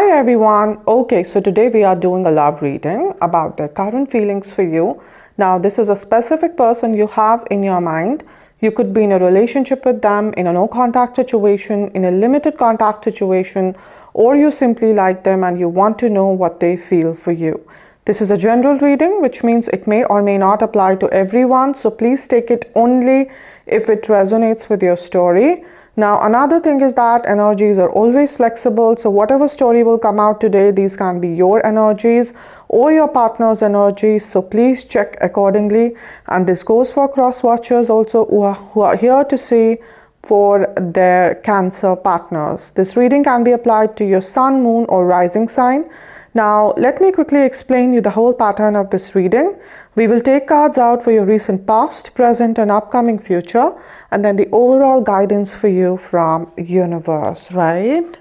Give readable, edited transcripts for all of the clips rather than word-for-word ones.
Hi everyone. Okay, so today we are doing a love reading about the current feelings for you. Now, this is a specific person you have in your mind. You could be in a relationship with them, in a no contact situation, in a limited contact situation, or you simply like them and you want to know what they feel for you. This is a general reading, which means it may or may not apply to everyone. So please take it only if it resonates with your story. Now, another thing is that energies are always flexible. So whatever story will come out today, these can be your energies or your partner's energies. So please check accordingly. And this goes for cross watchers also who are here to see for their Cancer partners. This reading can be applied to your sun, moon, or rising sign. Now, let me quickly explain you the whole pattern of this reading. We will take cards out for your recent past, present, and upcoming future, and then the overall guidance for you from universe, right?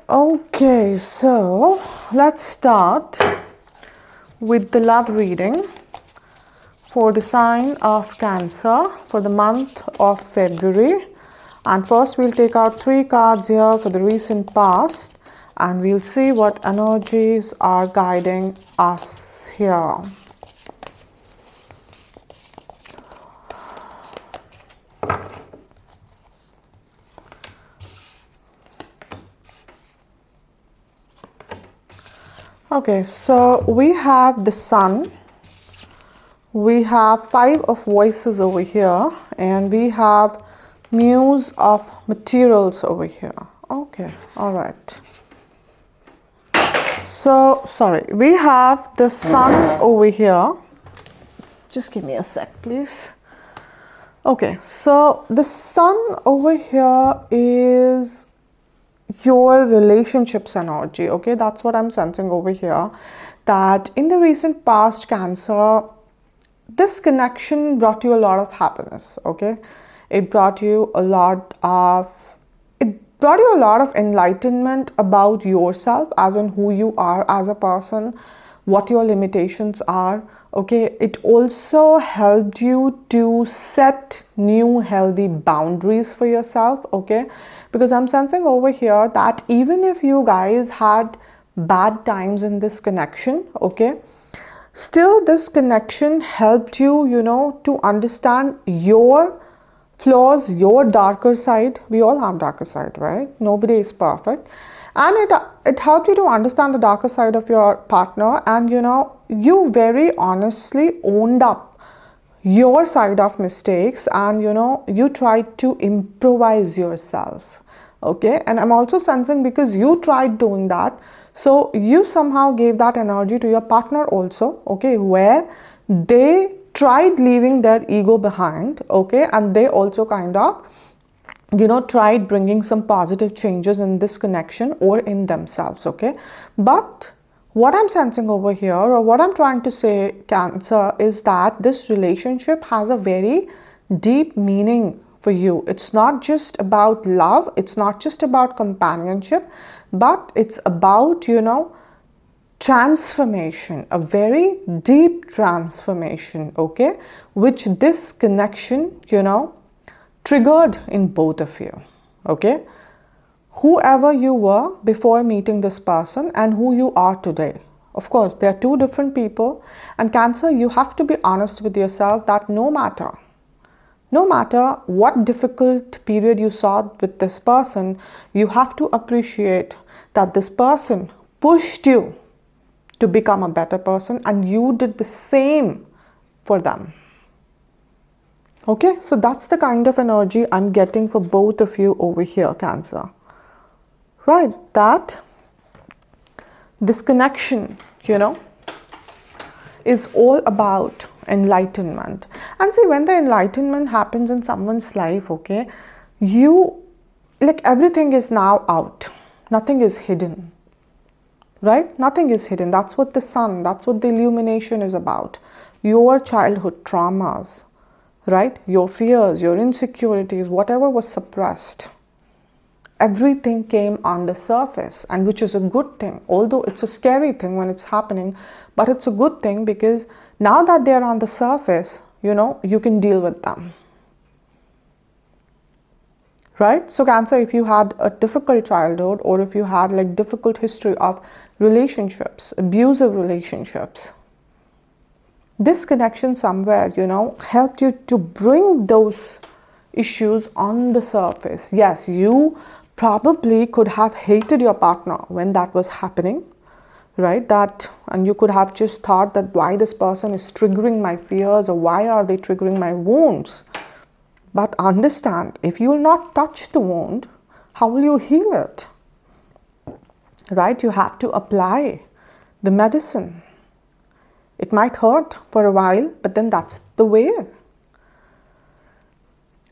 Okay, so let's start with the love reading for the sign of Cancer for the month of February. And first we'll take out 3 cards here for the recent past, and we'll see what energies are guiding us here. Okay, so we have the Sun, we have 5 of voices over here, and we have Muse of materials over here. Okay, all right. So, sorry, we have the Sun over here. Just give me a sec, please. Okay, so the Sun over here is your relationships energy. Okay, that's what I'm sensing over here. That in the recent past, Cancer, this connection brought you a lot of happiness. Okay, it brought you a lot of enlightenment about yourself, as in who you are as a person, what your limitations are. Okay, it also helped you to set new healthy boundaries for yourself. Okay, because I'm sensing over here that even if you guys had bad times in this connection, okay, still this connection helped you, to understand your flaws, your darker side. We all have darker side, right? Nobody is perfect. And it helped you to understand the darker side of your partner, and you very honestly owned up your side of mistakes, and you tried to improvise yourself. Okay, and I'm also sensing because you tried doing that, so you somehow gave that energy to your partner also. Okay, where they tried leaving their ego behind. Okay, and they also kind of tried bringing some positive changes in this connection or in themselves. Okay, but what I'm sensing over here, or what I'm trying to say, Cancer, is that this relationship has a very deep meaning for you. It's not just about love, it's not just about companionship, but it's about transformation, a very deep transformation. Okay, which this connection triggered in both of you. Okay, whoever you were before meeting this person and who you are today, of course they are two different people. And Cancer, you have to be honest with yourself that no matter what difficult period you saw with this person, you have to appreciate that this person pushed you to become a better person, and you did the same for them. Okay, so that's the kind of energy I'm getting for both of you over here, Cancer. Right, that this connection, is all about enlightenment. And see, when the enlightenment happens in someone's life, okay, everything is now out. Nothing is hidden. Right? Nothing is hidden. That's what the Sun, that's what the illumination is about. Your childhood traumas, right? Your fears, your insecurities, whatever was suppressed, everything came on the surface, and which is a good thing. Although it's a scary thing when it's happening, but it's a good thing because now that they're on the surface, you can deal with them. right? So Cancer, if you had a difficult childhood, or if you had like difficult history of relationships, abusive relationships, this connection somewhere, you know, helped you to bring those issues on the surface. Yes, you probably could have hated your partner when that was happening, right? And you could have just thought that why this person is triggering my fears, or why are they triggering my wounds. But understand, if you will not touch the wound, how will you heal it? Right? You have to apply the medicine. It might hurt for a while, but then that's the way.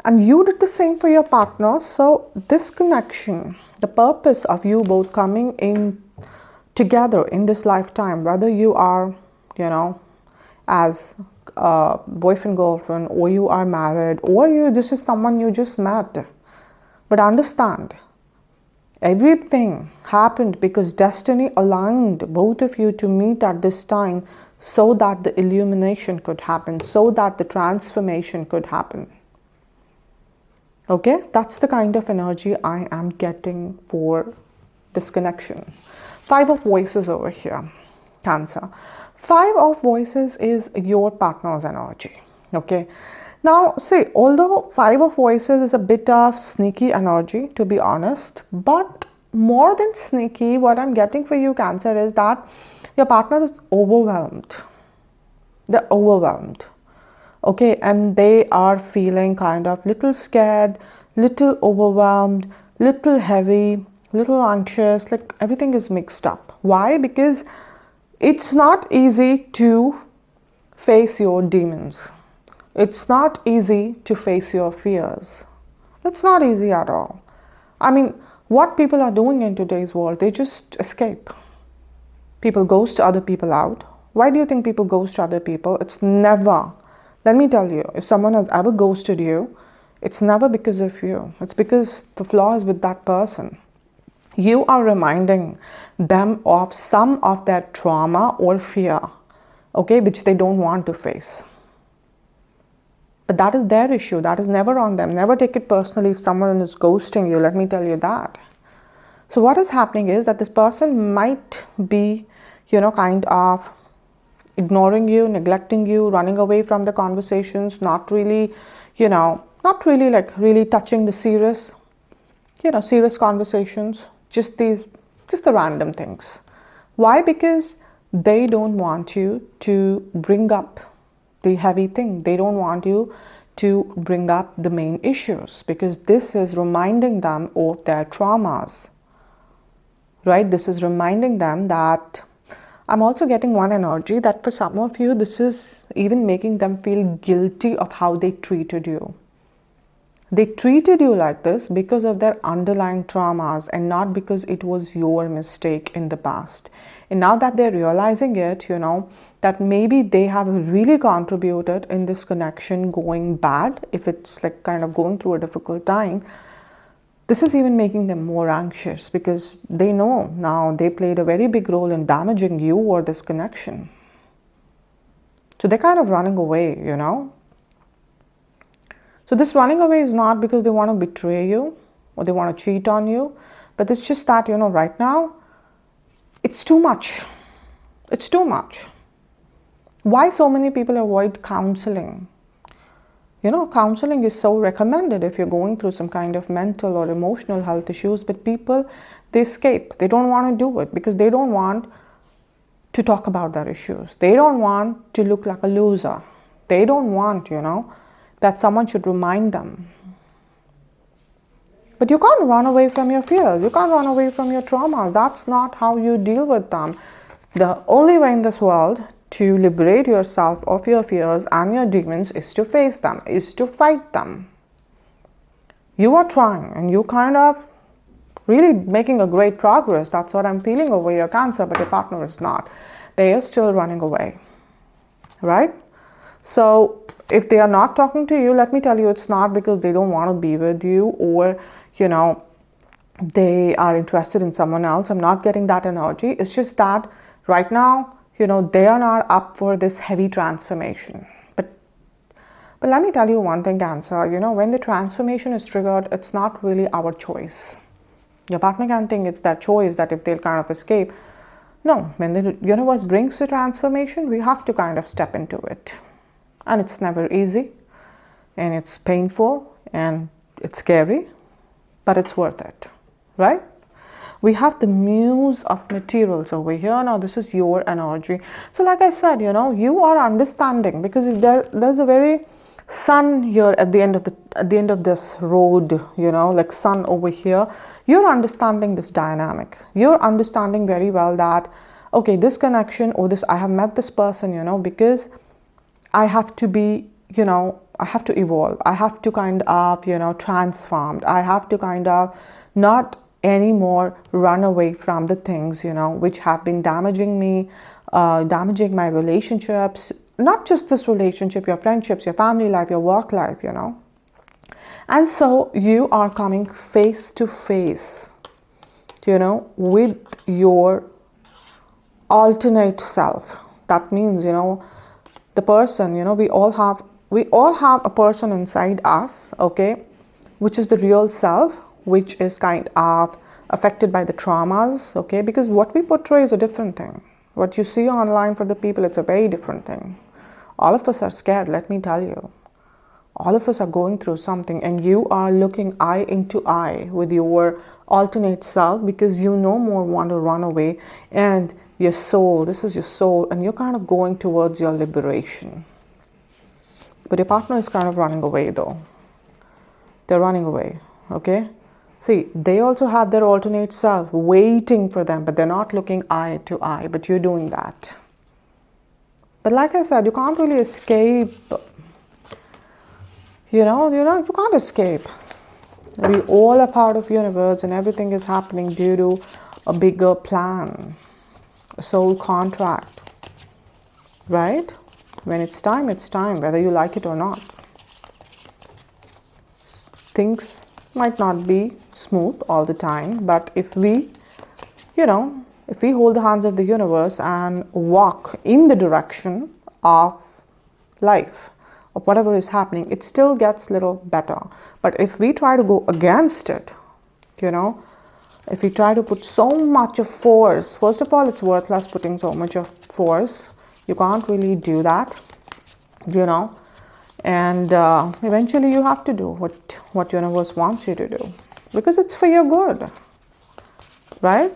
And you did the same for your partner. So this connection, the purpose of you both coming in together in this lifetime, whether you are, you know, as boyfriend, girlfriend, or you are married, or this is someone you just met. But understand, everything happened because destiny aligned both of you to meet at this time, so that the illumination could happen, so that the transformation could happen. Okay, that's the kind of energy I am getting for this connection. 5 of Voices over here, Cancer. 5 of Voices is your partner's energy. Okay, now see, although 5 of Voices is a bit of sneaky energy, to be honest, but more than sneaky, what I'm getting for you, Cancer, is that your partner is overwhelmed. They're overwhelmed. Okay, and they are feeling kind of little scared, little overwhelmed, little heavy, little anxious, like everything is mixed up. Why? Because it's not easy to face your demons. It's not easy to face your fears. It's not easy at all. I mean, what people are doing in today's world, they just escape. People ghost other people out. Why do you think people ghost other people? It's never, let me tell you, if someone has ever ghosted you, it's never because of you. It's because the flaw is with that person. You are reminding them of some of their trauma or fear, okay, which they don't want to face. But that is their issue. That is never on them. Never take it personally if someone is ghosting you. Let me tell you that. So what is happening is that this person might be, kind of ignoring you, neglecting you, running away from the conversations, not really, really touching the serious conversations, just the random things. Why? Because they don't want you to bring up the heavy thing. They don't want you to bring up the main issues, because this is reminding them of their traumas, right? This is reminding them that, I'm also getting one energy that for some of you, this is even making them feel guilty of how they treated you. They treated you like this because of their underlying traumas, and not because it was your mistake in the past. And now that they're realizing it, that maybe they have really contributed in this connection going bad, if it's like kind of going through a difficult time, this is even making them more anxious, because they know now they played a very big role in damaging you or this connection. So they're kind of running away, So this running away is not because they want to betray you or they want to cheat on you, but it's just that, right now, it's too much. It's too much. Why so many people avoid counseling? Counseling is so recommended if you're going through some kind of mental or emotional health issues, but people, they escape. They don't want to do it because they don't want to talk about their issues. They don't want to look like a loser. They don't want, that someone should remind them. But you can't run away from your fears. You can't run away from your trauma. That's not how you deal with them. The only way in this world to liberate yourself of your fears and your demons is to face them, is to fight them. You are trying and you kind of really making a great progress. That's what I'm feeling over your Cancer, but your partner is not. They are still running away, right? So if they are not talking to you, let me tell you, it's not because they don't want to be with you or, they are interested in someone else. I'm not getting that energy. It's just that right now, they are not up for this heavy transformation. But let me tell you one thing, Cancer, when the transformation is triggered, it's not really our choice. Your partner can think it's their choice that if they'll kind of escape. No, when the universe brings the transformation, we have to kind of step into it. And it's never easy, and it's painful, and it's scary, but it's worth it, right? We have the muse of materials over here. Now this is your energy. So like I said, you are understanding, because if there's a very sun here at the end of this road, like sun over here, you're understanding this dynamic. You're understanding very well that, okay, this connection or this, I have met this person, because I have to be, I have to evolve. I have to kind of, transformed. I have to kind of not anymore run away from the things, which have been damaging me, damaging my relationships, not just this relationship, your friendships, your family life, your work life, And so you are coming face to face, with your alternate self. That means, the person, we all have a person inside us, okay, which is the real self, which is kind of affected by the traumas, okay, because what we portray is a different thing. What you see online for the people, it's a very different thing. All of us are scared, let me tell you. All of us are going through something, and you are looking eye into eye with your alternate self, because you no more want to run away, and your soul, this is your soul, and you're kind of going towards your liberation. But your partner is kind of running away though. They're running away, okay? See, they also have their alternate self waiting for them, but they're not looking eye to eye, but you're doing that. But like I said, you can't really escape. You can't escape. We all are part of the universe, and everything is happening due to a bigger plan, a soul contract, right? When it's time, whether you like it or not. Things might not be smooth all the time, but if we hold the hands of the universe and walk in the direction of life, of whatever is happening, it still gets a little better. But if we try to go against it, if we try to put so much of force, first of all, it's worthless putting so much of force. You can't really do that, and eventually you have to do what universe wants you to do, because it's for your good, right?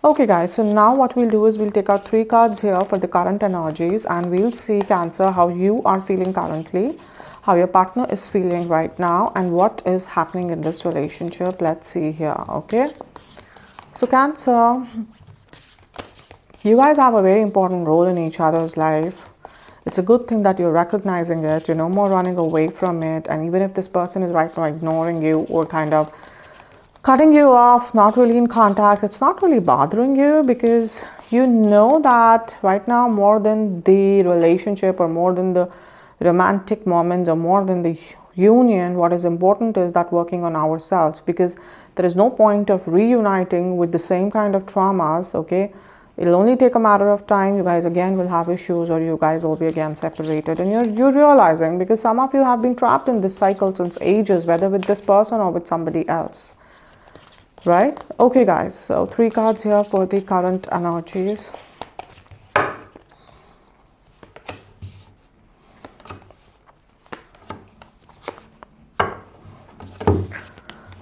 Okay guys, so now what we'll do is we'll take out 3 cards here for the current energies, and we'll see, Cancer, how you are feeling currently, how your partner is feeling right now, and what is happening in this relationship. Let's see here, okay? So Cancer, you guys have a very important role in each other's life. It's a good thing that you're recognizing it. You're no more running away from it. And even if this person is right now ignoring you or kind of cutting you off, not really in contact, it's not really bothering you, because you know that right now, more than the relationship or more than the romantic moments or more than the union, what is important is that working on ourselves, because there is no point of reuniting with the same kind of traumas, okay? It'll only take a matter of time. You guys again will have issues, or you guys will be again separated, and you're realizing, because some of you have been trapped in this cycle since ages, whether with this person or with somebody else, right? Okay guys, so 3 cards here for the current energies.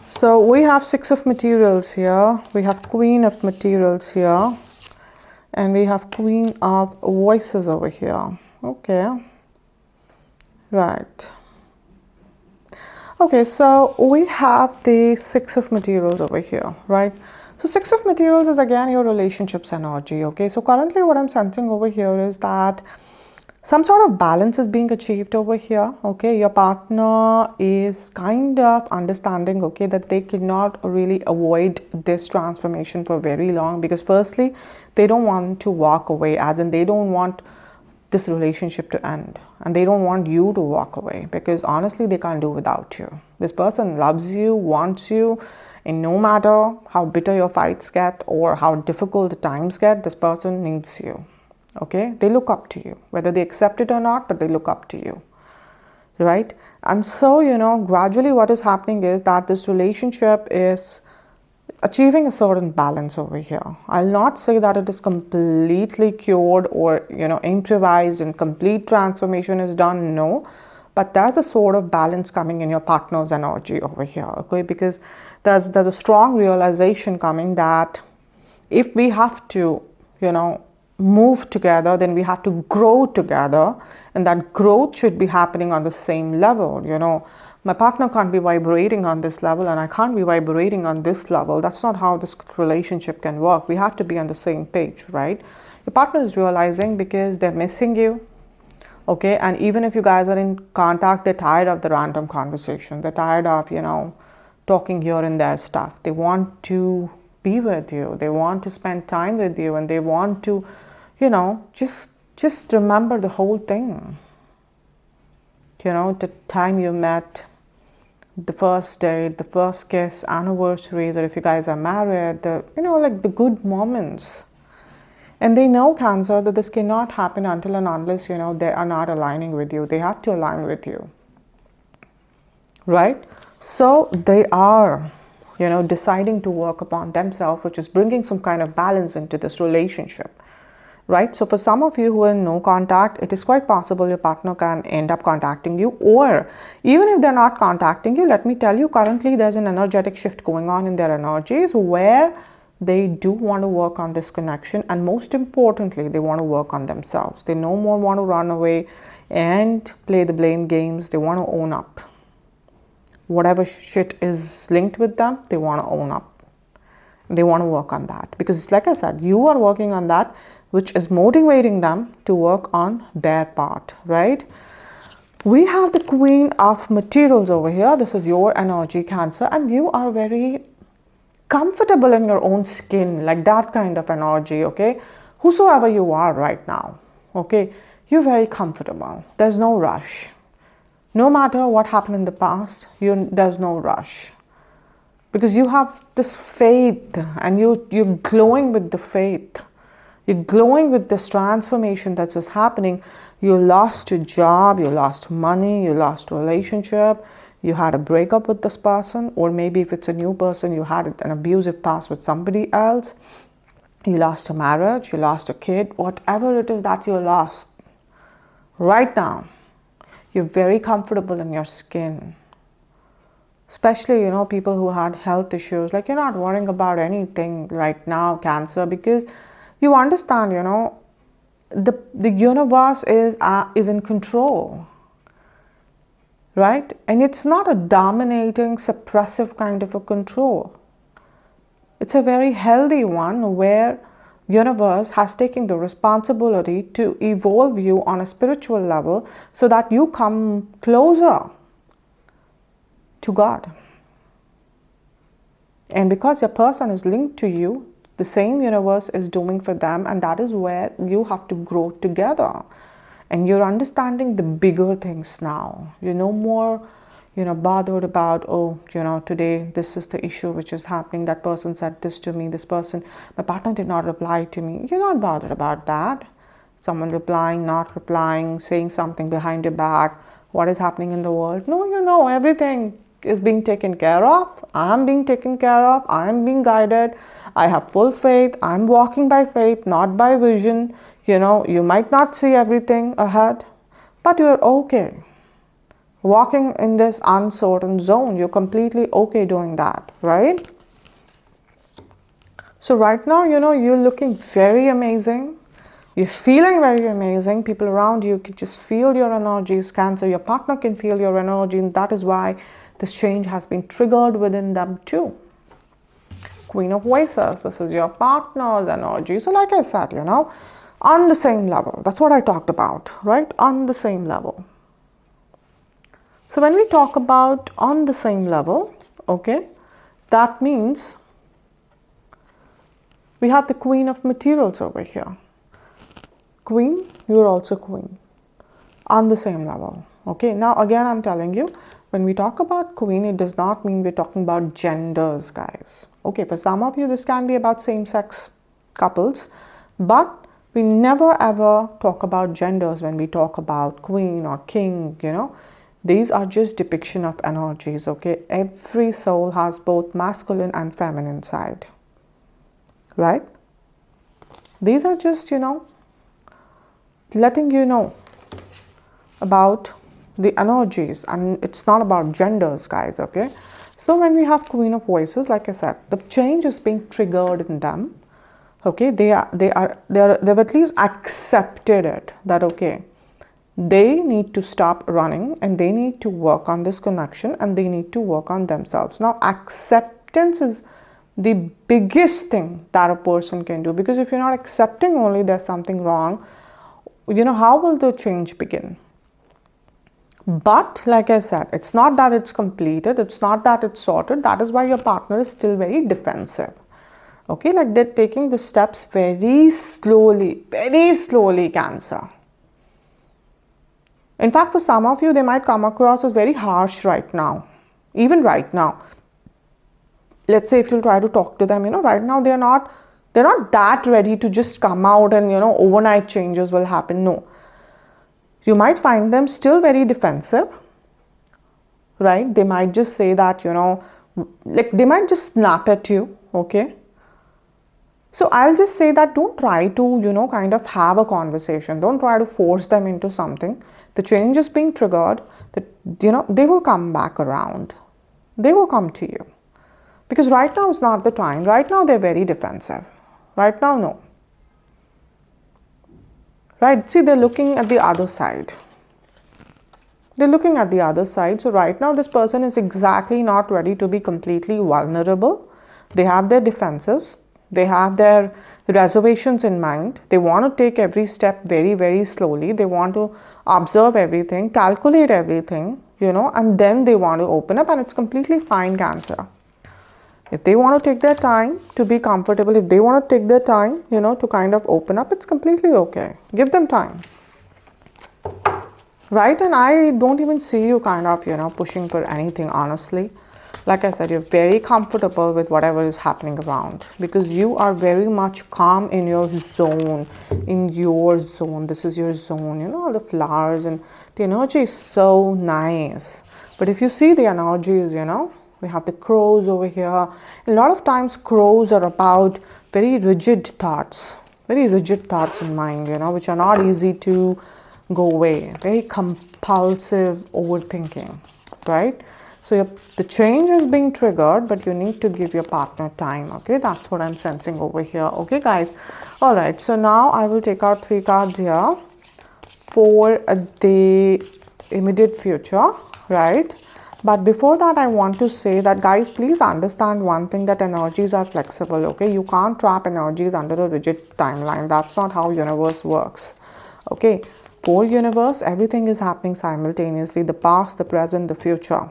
So we have 6 of materials here, we have Queen of materials here, and we have Queen of voices over here. Okay, right. Okay, so we have the 6 of materials over here, right? So 6 of materials is again your relationships energy, okay? So currently what I'm sensing over here is that some sort of balance is being achieved over here, okay? Your partner is kind of understanding, okay, that they cannot really avoid this transformation for very long, because firstly, they don't want to walk away, as in they don't want this relationship to end, and they don't want you to walk away, because honestly, they can't do without you. This person loves you, wants you, and no matter how bitter your fights get or how difficult the times get, this person needs you. Okay, they look up to you, whether they accept it or not, but they look up to you. right? And so, gradually what is happening is that this relationship is achieving a certain balance over here. I'll not say that it is completely cured or, improvised and complete transformation is done. No, but there's a sort of balance coming in your partner's energy over here, okay? Because there's a strong realization coming that if we have to, move together, then we have to grow together, and that growth should be happening on the same level. My partner can't be vibrating on this level and I can't be vibrating on this level. That's not how this relationship can work. We have to be on the same page, right? Your partner is realizing because they're missing you, okay? And even if you guys are in contact, they're tired of the random conversation. They're tired of, talking here and there stuff. They want to be with you. They want to spend time with you, and they want to, just remember the whole thing. The time you met, the first date, the first kiss, anniversaries, or if you guys are married, like the good moments. And they know, Cancer, that this cannot happen until and unless, they are not aligning with you. They have to align with you, right? So they are, deciding to work upon themselves, which is bringing some kind of balance into this relationship, right? So for some of you who are in no contact, it is quite possible your partner can end up contacting you, or even if they're not contacting you, let me tell you, currently there's an energetic shift going on in their energies where they do want to work on this connection, and most importantly, they want to work on themselves. They no more want to run away and play the blame games. They want to own up. Whatever shit is linked with them, they want to own up. They want to work on that, because like I said, you are working on that, which is motivating them to work on their part, right? We have the Queen of Materials over here. This is your energy, Cancer, and you are very comfortable in your own skin, like that kind of energy, okay? Whosoever you are right now, okay, you're very comfortable. There's no rush. No matter what happened in the past, there's no rush. Because you have this faith, and you're glowing with the faith. You're glowing with this transformation that's just happening. You lost your job, you lost money, you lost a relationship, you had a breakup with this person, or maybe if it's a new person, you had an abusive past with somebody else. You lost a marriage, you lost a kid, whatever it is that you lost. Right now, you're very comfortable in your skin. Especially, people who had health issues, like you're not worrying about anything right now, Cancer, because you understand, the universe is in control, right? And it's not a dominating, suppressive kind of a control. It's a very healthy one where universe has taken the responsibility to evolve you on a spiritual level so that you come closer to God. And because your person is linked to you, the same universe is doing for them, and that is where you have to grow together. And you're understanding the bigger things now. You're no more, bothered about, today this is the issue which is happening. That person said this to me. My partner did not reply to me. You're not bothered about that. Someone replying, not replying, saying something behind your back. What is happening in the world? No, everything is being taken care of. I'm being taken care of. I'm being guided. I have full faith. I'm walking by faith, not by vision. You might not see everything ahead, but you're okay. Walking in this uncertain zone, you're completely okay doing that, right? So right now, you're looking very amazing. You're feeling very amazing. People around you can just feel your energies, Cancer. Your partner can feel your energy, and that is why this change has been triggered within them too. Queen of Vases, this is your partner's energy. So like I said, on the same level. That's what I talked about, right? On the same level. So when we talk about on the same level, okay, that means we have the Queen of Materials over here. Queen, you're also Queen. On the same level. Okay, now again I'm telling you, when we talk about Queen, it does not mean we're talking about genders, guys. Okay, for some of you, this can be about same-sex couples, but we never ever talk about genders when we talk about Queen or King, These are just depiction of energies, okay? Every soul has both masculine and feminine side, right? These are just, letting you know about the energies, and it's not about genders, guys, okay? So when we have Queen of Voices, like I said, the change is being triggered in them, okay? They've at least accepted it, that okay, they need to stop running and they need to work on this connection and they need to work on themselves. Now, acceptance is the biggest thing that a person can do, because if you're not accepting only there's something wrong, how will the change begin? But like I said, it's not that it's completed, it's not that it's sorted. That is why your partner is still very defensive, okay? Like they're taking the steps very slowly, Cancer. In fact, for some of you, they might come across as very harsh right now, even right now. Let's say if you try to talk to them, right now they're not that ready to just come out and, overnight changes will happen. No. You might find them still very defensive, right? They might just say that, like they might just snap at you, okay? So I'll just say that don't try to, kind of have a conversation. Don't try to force them into something. The change is being triggered, that, they will come back around. They will come to you. Because right now is not the time. Right now they're very defensive. Right now, no. Right? See, they're looking at the other side. They're looking at the other side. So right now this person is exactly not ready to be completely vulnerable. They have their defenses. They have their reservations in mind. They want to take every step very, very slowly. They want to observe everything, calculate everything, and then they want to open up, and it's completely fine, Cancer. If they want to take their time to be comfortable, if they want to take their time, to kind of open up, it's completely okay. Give them time. Right? And I don't even see you kind of, pushing for anything, honestly. Like I said, you're very comfortable with whatever is happening around, because you are very much calm in your zone, This is your zone, all the flowers, and the energy is so nice. But if you see the energies, we have the crows over here. A lot of times crows are about very rigid thoughts in mind, which are not easy to go away. Very compulsive overthinking, right? So the change is being triggered, but you need to give your partner time, okay? That's what I'm sensing over here, okay, guys? All right, so now I will take out 3 cards here for the immediate future, right? But before that, I want to say that, guys, please understand one thing, that energies are flexible, okay? You can't trap energies under a rigid timeline. That's not how universe works, okay? For universe, everything is happening simultaneously, the past, the present, the future,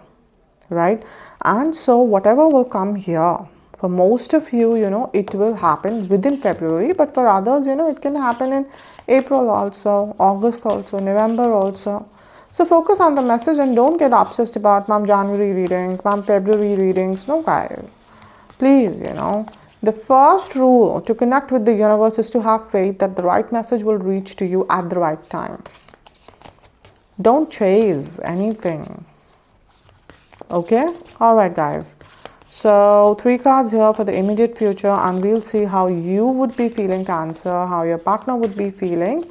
right? And so whatever will come here, for most of you, it will happen within February, but for others, it can happen in April also, August also, November also. So focus on the message and don't get obsessed about ma'am January readings, ma'am February readings. No, guys. Please, the first rule to connect with the universe is to have faith that the right message will reach to you at the right time. Don't chase anything. Okay? Alright, guys. So 3 cards here for the immediate future, and we'll see how you would be feeling, Cancer, how your partner would be feeling,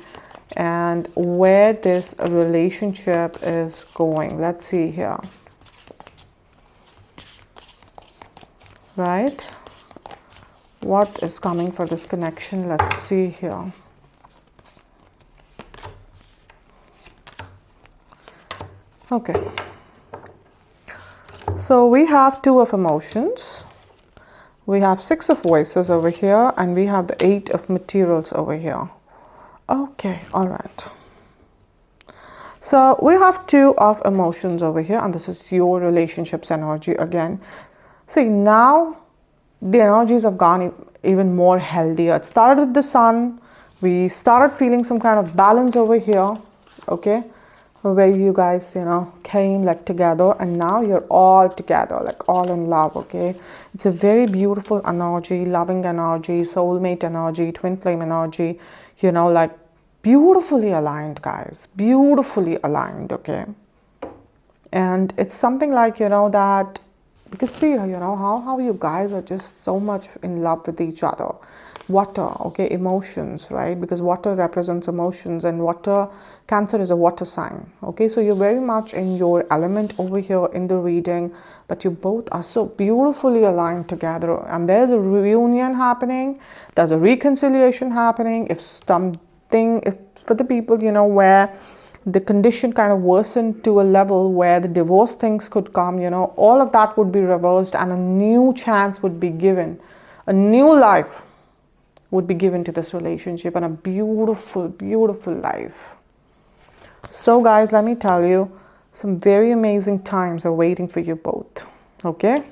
and where this relationship is going. Let's see here. Right? What is coming for this connection? Let's see here. Okay. So we have 2 of emotions. We have 6 of voices over here, and we have the 8 of materials over here. Okay, all right. So we have 2 of emotions over here, and this is your relationships energy again. See, now the energies have gone even more healthier. It started with the sun. We started feeling some kind of balance over here, okay, where you guys, came like together, and now you're all together, like all in love, okay? It's a very beautiful energy, loving energy, soulmate energy, twin flame energy, like beautifully aligned, guys, beautifully aligned, okay? And it's something like, you know, that, because see, you know, how you guys are just so much in love with each other. Water, okay, emotions, right? Because water represents emotions, and water, Cancer is a water sign, okay? So you're very much in your element over here in the reading, but you both are so beautifully aligned together, and there's a reunion happening, there's a reconciliation happening. If for the people, you know, where the condition kind of worsened to a level where the divorce things could come, you know, all of that would be reversed, and a new chance would be given, a new life would be given to this relationship, and a beautiful, beautiful life. So guys, let me tell you, some very amazing times are waiting for you both, okay?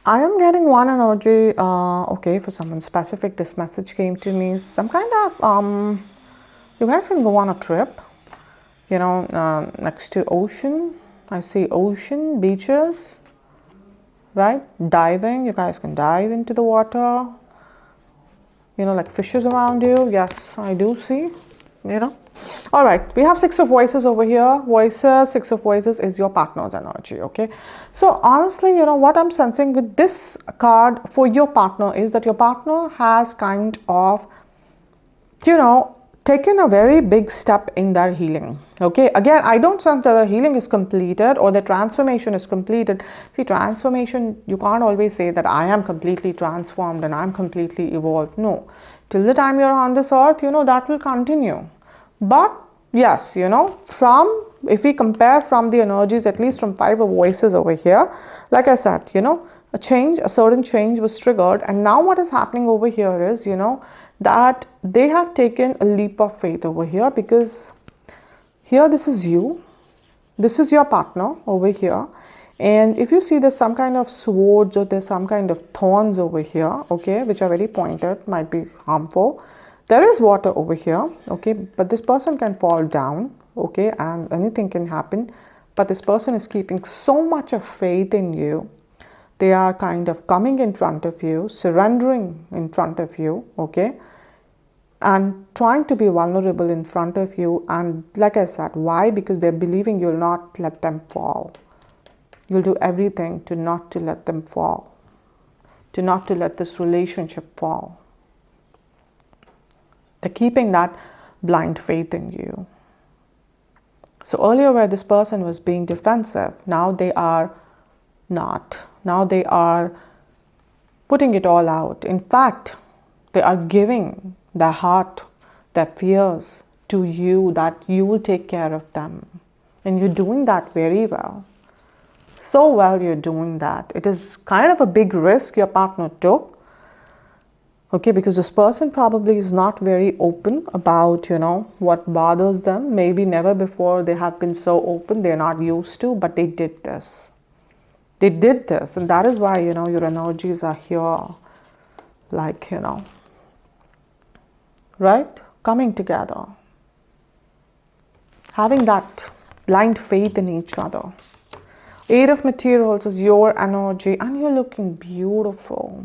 I am getting one energy, okay, for someone specific. This message came to me, some kind of, you guys can go on a trip, you know, next to ocean. I see ocean, beaches, right? Diving, you guys can dive into the water, you know, like fishes around you. Yes, I do see, you know. All right, we have Six of Voices over here. Voices, Six of Voices is your partner's energy, okay? So honestly, you know, what I'm sensing with this card for your partner is that your partner has kind of, you know, taken a very big step in their healing, okay? Again, I don't sense that the healing is completed or the transformation is completed. See, transformation, you can't always say that I am completely transformed and I'm completely evolved. No, till the time you're on this earth, you know, that will continue. But yes, you know, if we compare from the energies, at least from Five of Voices over here, like I said, you know, a certain change was triggered, and now what is happening over here is, you know, that they have taken a leap of faith over here, because here this is you, this is your partner over here, and if you see there's some kind of swords or there's some kind of thorns over here, okay, which are very pointed, might be harmful. There is water over here, okay, but this person can fall down, okay, and anything can happen, but this person is keeping so much of faith in you. They are kind of coming in front of you, surrendering in front of you, okay, and trying to be vulnerable in front of you. And like I said, why? Because they're believing you'll not let them fall. You'll do everything to not to let them fall, to not to let this relationship fall. They're keeping that blind faith in you. So earlier where this person was being defensive, now they are not. Now they are putting it all out. In fact, they are giving their heart, their fears to you, that you will take care of them. And you're doing that very well. So well you're doing that. It is kind of a big risk your partner took. Okay, because this person probably is not very open about, you know, what bothers them. Maybe never before they have been so open. They're not used to, but they did this. They did this, and that is why, you know, your energies are here, like, you know, right? Coming together. Having that blind faith in each other. Eight of Materials is your energy, and you're looking beautiful.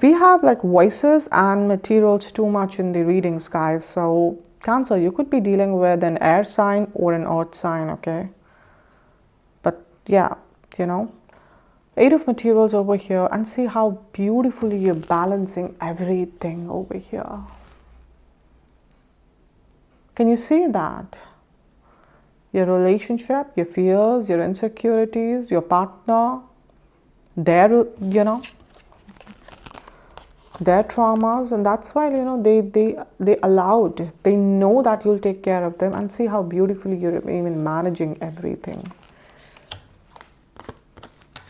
We have like voices and materials too much in the readings, guys. So Cancer, you could be dealing with an air sign or an earth sign, okay? But yeah, you know, Eight of Materials over here, and see how beautifully you're balancing everything over here. Can you see that? Your relationship, your fears, your insecurities, your partner, their, you know, their traumas, and that's why, you know, they allowed, they know that you'll take care of them, and see how beautifully you're even managing everything.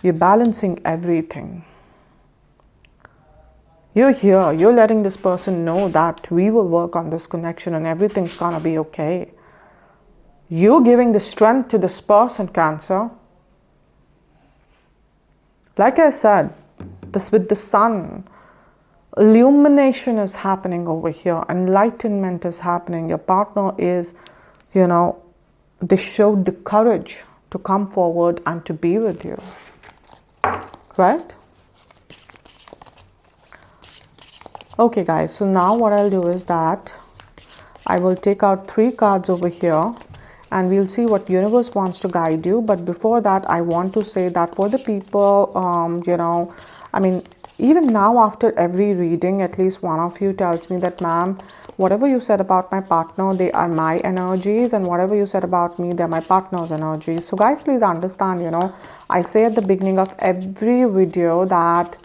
You're balancing everything. You're here, you're letting this person know that we will work on this connection and everything's gonna be okay. You're giving the strength to this person, Cancer. Like I said, this with the sun, illumination is happening over here, enlightenment is happening. Your partner is, you know, they showed the courage to come forward and to be with you, right? Okay guys, so now what I'll do is that I will take out 3 cards over here, and we'll see what universe wants to guide you. But before that, I want to say that for the people, I mean, even now after every reading, at least one of you tells me that, ma'am, whatever you said about my partner, they are my energies, and whatever you said about me, they're my partner's energies. So guys, please understand, I say at the beginning of every video that,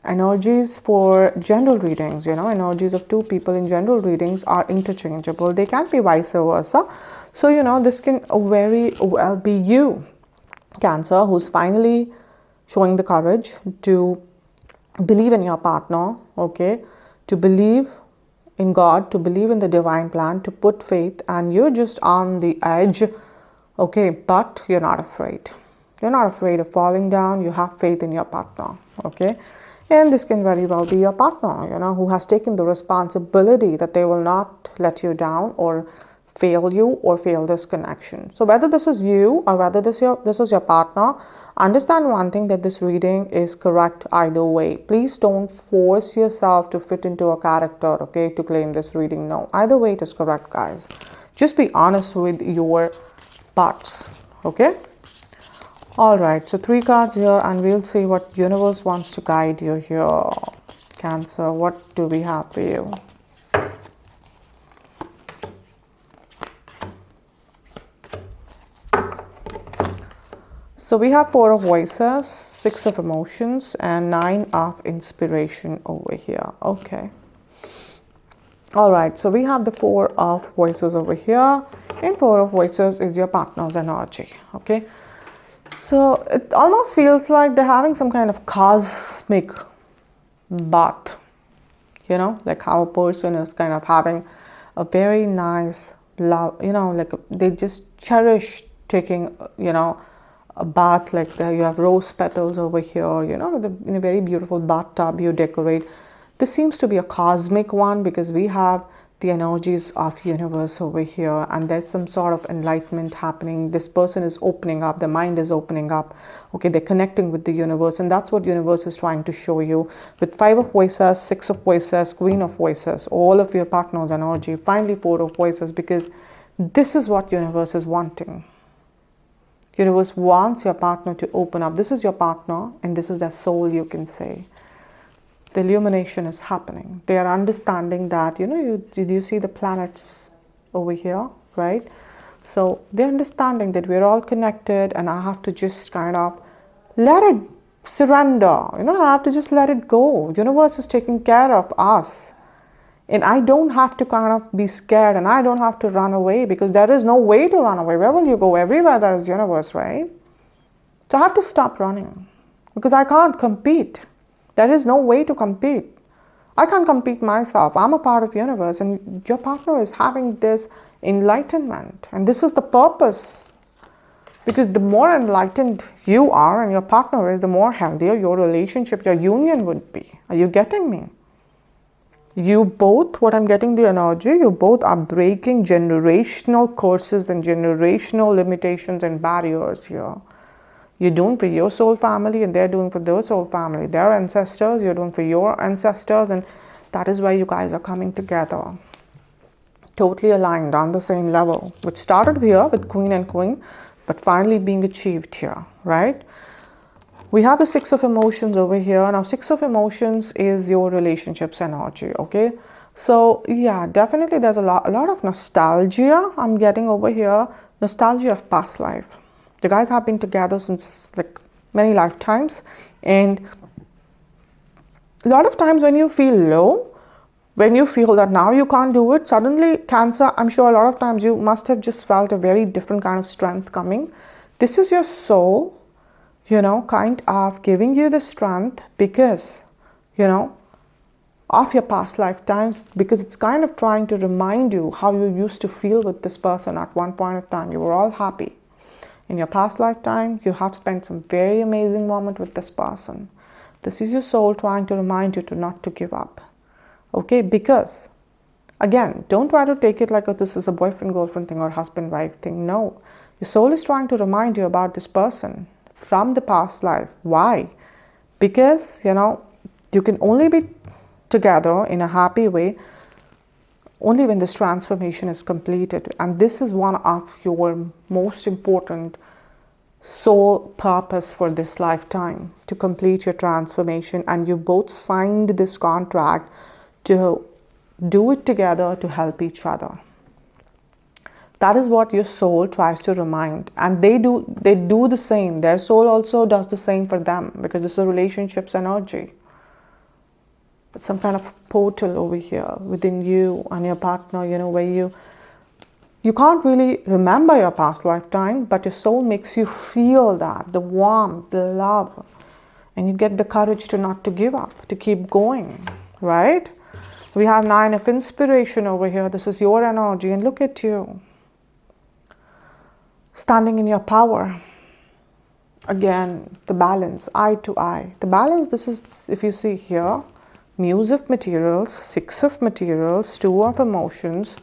energies for general readings, energies of two people in general readings are interchangeable. They can be vice versa. So, this can very well be you, Cancer, who's finally showing the courage to believe in your partner, okay, to believe in God, to believe in the divine plan, to put faith, and you're just on the edge, okay, but you're not afraid. You're not afraid of falling down. You have faith in your partner, okay? And this can very well be your partner, who has taken the responsibility that they will not let you down or fail you or fail this connection. So whether this is you or whether this is your partner, understand one thing, that this reading is correct either way. Please don't force yourself to fit into a character, okay, to claim this reading. No, either way it is correct, guys. Just be honest with your parts, okay? All right, so 3 cards here, and we'll see what universe wants to guide you here. Cancer, what do we have for you? So we have 4 of Voices, 6 of Emotions, and 9 of Inspiration over here. Okay. All right, so we have the 4 of Voices over here, and 4 of Voices is your partner's energy, okay? So it almost feels like they're having some kind of cosmic bath, like how a person is kind of having a very nice love, like they just cherish taking, a bath, like you have rose petals over here, in a very beautiful bathtub you decorate. This seems to be a cosmic one because we have the energies of universe over here, and there's some sort of enlightenment happening. This person is opening up, their mind is opening up, okay, they're connecting with the universe, and that's what universe is trying to show you with 5 of Voices, 6 of Voices, Queen of Voices, all of your partner's energy, finally 4 of Voices, because this is what universe is wanting. Universe wants your partner to open up. This is your partner, and this is their soul, you can say. The illumination is happening. They are understanding that, you see the planets over here, right? So they're understanding that we're all connected, and I have to just kind of let it surrender. I have to just let it go. Universe is taking care of us. And I don't have to kind of be scared, and I don't have to run away, because there is no way to run away. Where will you go? Everywhere there is universe, right? So I have to stop running because I can't compete. There is no way to compete. I can't compete myself. I'm a part of universe, and your partner is having this enlightenment, and this is the purpose. Because the more enlightened you are and your partner is, the more healthier your relationship, your union would be. Are you getting me? You both, what I'm getting the energy, you both are breaking generational curses and generational limitations and barriers here. You're doing for your soul family, and they're doing for their soul family. Their ancestors, you're doing for your ancestors, and that is why you guys are coming together. Totally aligned on the same level, which started here with Queen and Queen, but finally being achieved here, right? We have the 6 of Emotions over here. Now, 6 of Emotions is your relationships energy, okay? So, yeah, definitely there's a lot of nostalgia I'm getting over here. Nostalgia of past life. The guys have been together since, like, many lifetimes. And a lot of times when you feel low, when you feel that now you can't do it, suddenly, Cancer, I'm sure a lot of times you must have just felt a very different kind of strength coming. This is your soul, kind of giving you the strength because, of your past lifetimes, because it's kind of trying to remind you how you used to feel with this person at one point of time. You were all happy. In your past lifetime, you have spent some very amazing moment with this person. This is your soul trying to remind you to not to give up. Okay, because, again, don't try to take it like, oh, this is a boyfriend-girlfriend thing or husband-wife thing. No, your soul is trying to remind you about this person from the past life. Why? Because, you can only be together in a happy way only when this transformation is completed. And this is one of your most important soul purpose for this lifetime, to complete your transformation. And you both signed this contract to do it together, to help each other. That is what your soul tries to remind, and they do the same. Their soul also does the same for them, because this is a relationship's energy. It's some kind of portal over here within you and your partner, where you can't really remember your past lifetime, but your soul makes you feel that, the warmth, the love, and you get the courage to not to give up, to keep going, right? We have 9 of inspiration over here. This is your energy, and look at you, standing in your power. Again, the balance, eye to eye. The balance, this is, if you see here, Muse of Materials, 6 of Materials, 2 of Emotions.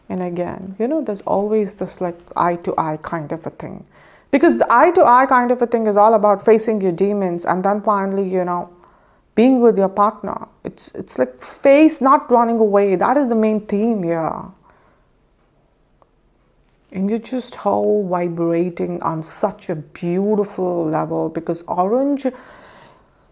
And again, there's always this like eye to eye kind of a thing. Because the eye to eye kind of a thing is all about facing your demons, and then finally, being with your partner. It's like face, not running away. That is the main theme here. And you're just whole vibrating on such a beautiful level, because orange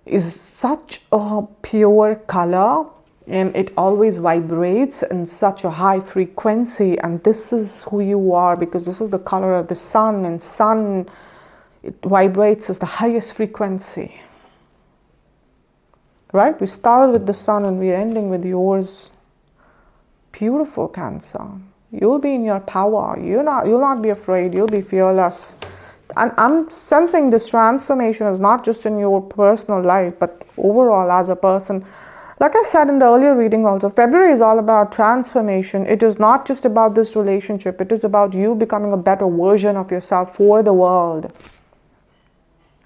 is such a pure color, and it always vibrates in such a high frequency. And this is who you are, because this is the color of the sun, and sun, it vibrates as the highest frequency. Right? We started with the sun and we're ending with yours. Beautiful, Cancer. You'll be in your power. You'll not be afraid. You'll be fearless. And I'm sensing this transformation is not just in your personal life, but overall as a person. Like I said in the earlier reading also, February is all about transformation. It is not just about this relationship. It is about you becoming a better version of yourself for the world.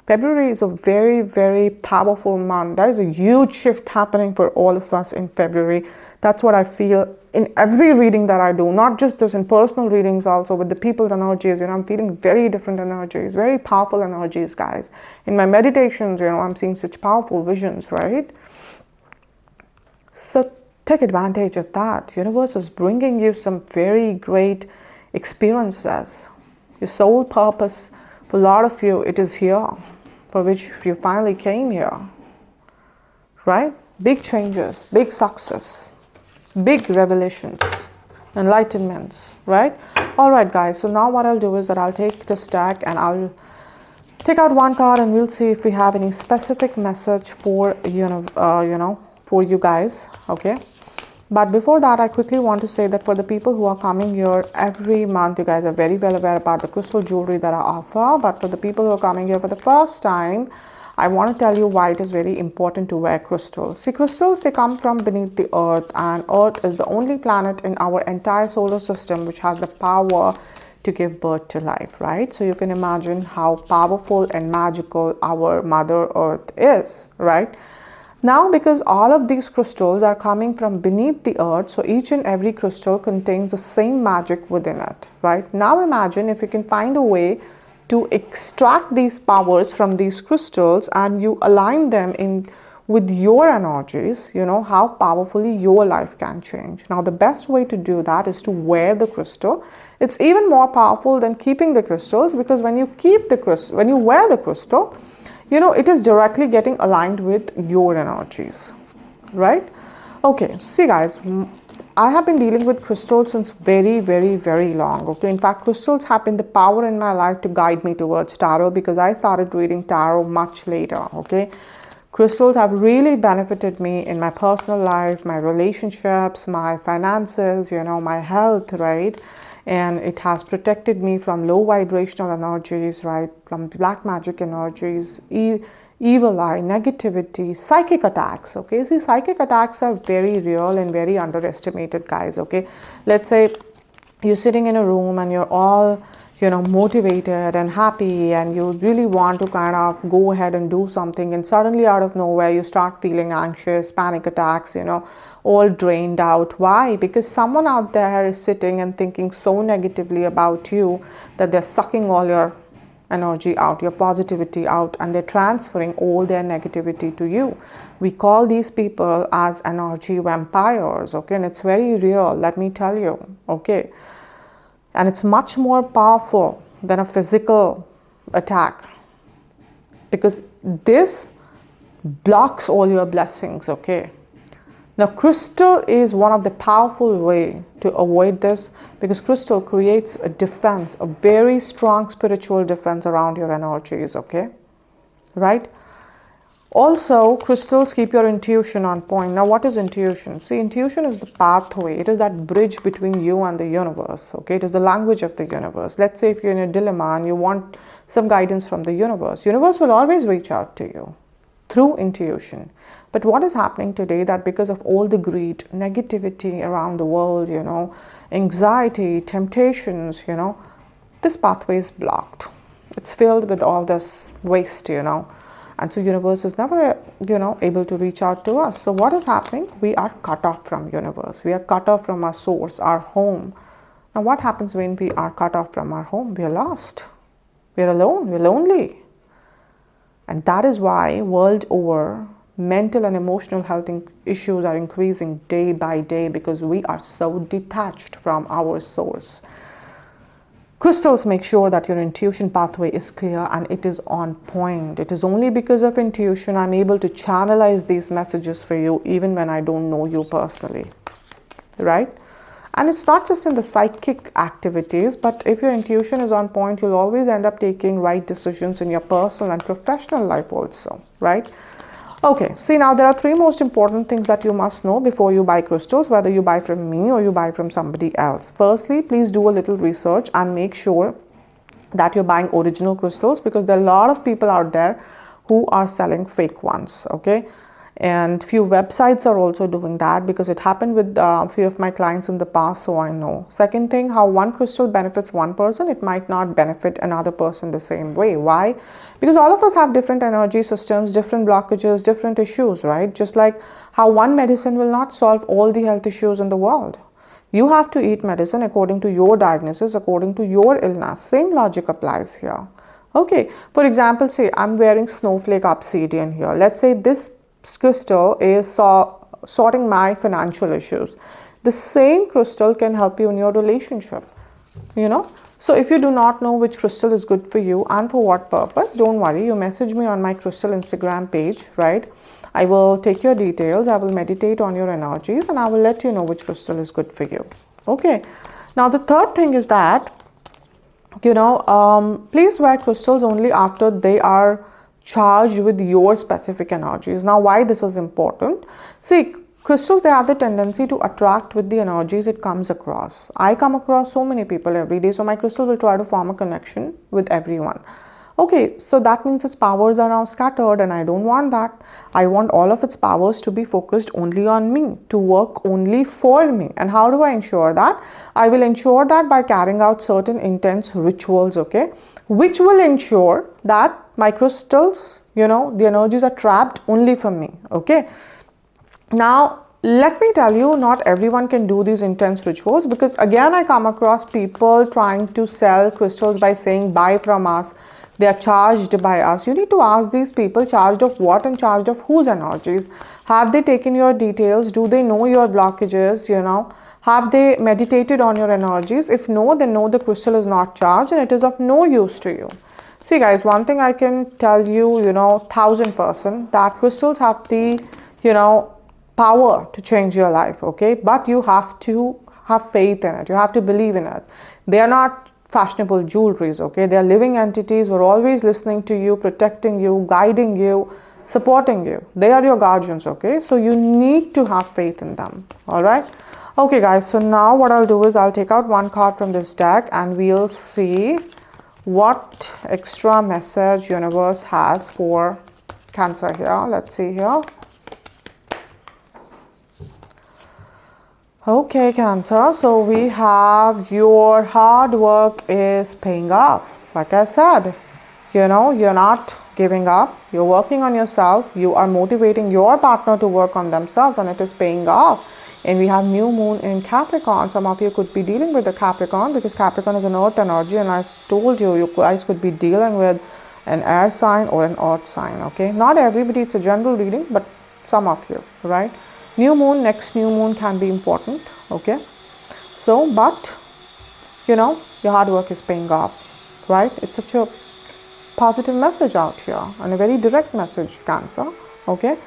February is a very, very powerful month. There is a huge shift happening for all of us in February. That's what I feel in every reading that I do, not just this, in personal readings also with the people's energies. I'm feeling very different energies, very powerful energies, guys. In my meditations, I'm seeing such powerful visions, right? So take advantage of that. Universe is bringing you some very great experiences. Your soul purpose, for a lot of you, it is here, for which you finally came here, right? Big changes, big success, big revelations, enlightenments, right? All right, guys. So now what I'll do is that I'll take this deck and I'll take out one card, and we'll see if we have any specific message for for you guys. Okay. But before that, I quickly want to say that for the people who are coming here every month, you guys are very well aware about the crystal jewelry that I offer. But for the people who are coming here for the first time, I want to tell you why it is very important to wear crystals. See, crystals, they come from beneath the earth, and earth is the only planet in our entire solar system which has the power to give birth to life, right? So you can imagine how powerful and magical our Mother Earth is, right? Now, because all of these crystals are coming from beneath the earth, so each and every crystal contains the same magic within it, right? Now imagine if you can find a way to extract these powers from these crystals and you align them in with your energies, how powerfully your life can change. Now, the best way to do that is to wear the crystal. It's even more powerful than keeping the crystals, because when you wear the crystal, it is directly getting aligned with your energies, right? Okay, see guys, I have been dealing with crystals since very, very, very long. Okay, in fact, crystals have been the power in my life to guide me towards tarot, because I started reading tarot much later. Okay, crystals have really benefited me in my personal life, my relationships, my finances, my health, right? And it has protected me from low vibrational energies, right? From black magic energies, evil eye, negativity, psychic attacks, okay? See, psychic attacks are very real and very underestimated, guys, okay? Let's say you're sitting in a room and you're all, motivated and happy, and you really want to kind of go ahead and do something, and suddenly out of nowhere you start feeling anxious, panic attacks, all drained out. Why? Because someone out there is sitting and thinking so negatively about you that they're sucking all your energy out, your positivity out, and they're transferring all their negativity to you. We call these people as energy vampires, okay? And it's very real, let me tell you, okay? And it's much more powerful than a physical attack, because this blocks all your blessings, okay? Now, crystal is one of the powerful way to avoid this, because crystal creates a defense, a very strong spiritual defense around your energies, okay? Right? Also, crystals keep your intuition on point. Now, what is intuition? See, intuition is the pathway. It is that bridge between you and the universe, okay? It is the language of the universe. Let's say if you're in a dilemma and you want some guidance from the universe will always reach out to you through intuition. But what is happening today, that because of all the greed, negativity around the world, you know, anxiety, temptations, you know, this pathway is blocked. It's filled with all this waste, you know, and so universe is never, you know, able to reach out to us. So what is happening? We are cut off from universe. We are cut off from our source, our home. Now what happens when we are cut off from our home? We are lost. We are alone. We're lonely. And that is why world over, mental and emotional health issues are increasing day by day, because we are so detached from our source. Crystals make sure that your intuition pathway is clear and it is on point. It is only because of intuition I'm able to channelize these messages for you, even when I don't know you personally, right? And it's not just in the psychic activities, but if your intuition is on point, you'll always end up taking right decisions in your personal and professional life also, right? Okay, see, now there are three most important things that you must know before you buy crystals, whether you buy from me or you buy from somebody else. Firstly, please do a little research and make sure that you're buying original crystals, because there are a lot of people out there who are selling fake ones, okay? And few websites are also doing that, because it happened with a few of my clients in the past, so I know. Second thing, how one crystal benefits one person, it might not benefit another person the same way. Why? Because all of us have different energy systems, different blockages, different issues, right? Just like how one medicine will not solve all the health issues in the world. You have to eat medicine according to your diagnosis, according to your illness. Same logic applies here. Okay, for example, say I'm wearing snowflake obsidian here. Let's say this crystal is sorting my financial issues. The same crystal can help you in your relationship, you know. So if you do not know which crystal is good for you and for what purpose, don't worry, you message me on my crystal Instagram page, right? I will take your details, I will meditate on your energies, and I will let you know which crystal is good for you. Okay, now the third thing is that, you know, please wear crystals only after they are charged with your specific energies. Now, why this is important? See, crystals, they have the tendency to attract with the energies it comes across. I come across so many people every day, so my crystal will try to form a connection with everyone. Okay, so that means its powers are now scattered, and I don't want that. I want all of its powers to be focused only on me, to work only for me. And how do I ensure that? I will ensure that by carrying out certain intense rituals, okay, which will ensure that my crystals, you know, the energies are trapped only for me, okay. Now, let me tell you, not everyone can do these intense rituals, because again, I come across people trying to sell crystals by saying, buy from us. They are charged by us. You need to ask these people, charged of what and charged of whose energies? Have they taken your details? Do they know your blockages, you know? Have they meditated on your energies? If no, then no, the crystal is not charged and it is of no use to you. See guys, one thing I can tell you, you know, 1000%, that crystals have the, you know, power to change your life, okay? But you have to have faith in it. You have to believe in it. They are not fashionable jewelries, okay? They are living entities who are always listening to you, protecting you, guiding you, supporting you. They are your guardians, okay? So you need to have faith in them, all right? Okay guys, so now what I'll do is I'll take out one card from this deck and we'll see what extra message universe has for Cancer here. Let's see here. Okay, Cancer, so we have your hard work is paying off. Like I said, you know, you're not giving up. You're working on yourself. You are motivating your partner to work on themselves, and it is paying off. And we have new moon in Capricorn. Some of you could be dealing with the Capricorn because Capricorn is an earth energy, and I told you, you guys could be dealing with an air sign or an earth sign. Okay, not everybody, it's a general reading, but some of you, right? New moon, next new moon can be important. Okay, so but you know, your hard work is paying off, right? It's such a positive message out here and a very direct message, Cancer. Okay,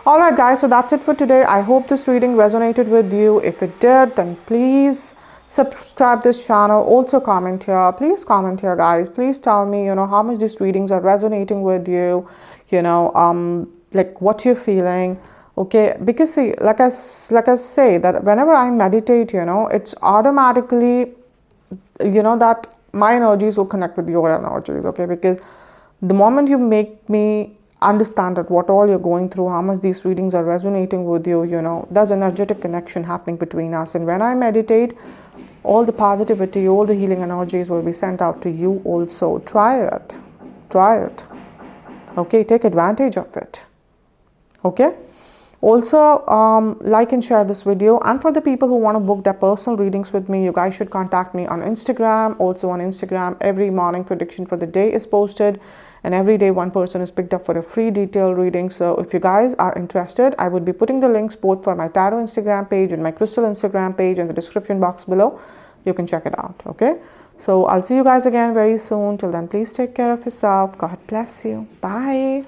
all right guys, so that's it for today. I hope this reading resonated with you. If it did, then please subscribe this channel. Also comment here, please comment here guys. Please tell me, you know, how much these readings are resonating with you, you know, like what you're feeling. Okay, because see, like I say that whenever I meditate, you know, it's automatically, you know, that my energies will connect with your energies. Okay, because the moment you make me understand that what all you're going through, how much these readings are resonating with you, you know, there's energetic connection happening between us. And when I meditate, all the positivity, all the healing energies will be sent out to you also. Try it. Okay, take advantage of it. Okay, also like and share this video. And for the people who want to book their personal readings with me, you guys should contact me on Instagram. Also on Instagram, every morning prediction for the day is posted, and every day one person is picked up for a free detailed reading. So if you guys are interested, I would be putting the links both for my tarot Instagram page and my crystal Instagram page in the description box below. You can check it out. Okay, so I'll see you guys again very soon. Till then, please take care of yourself. God bless you. Bye.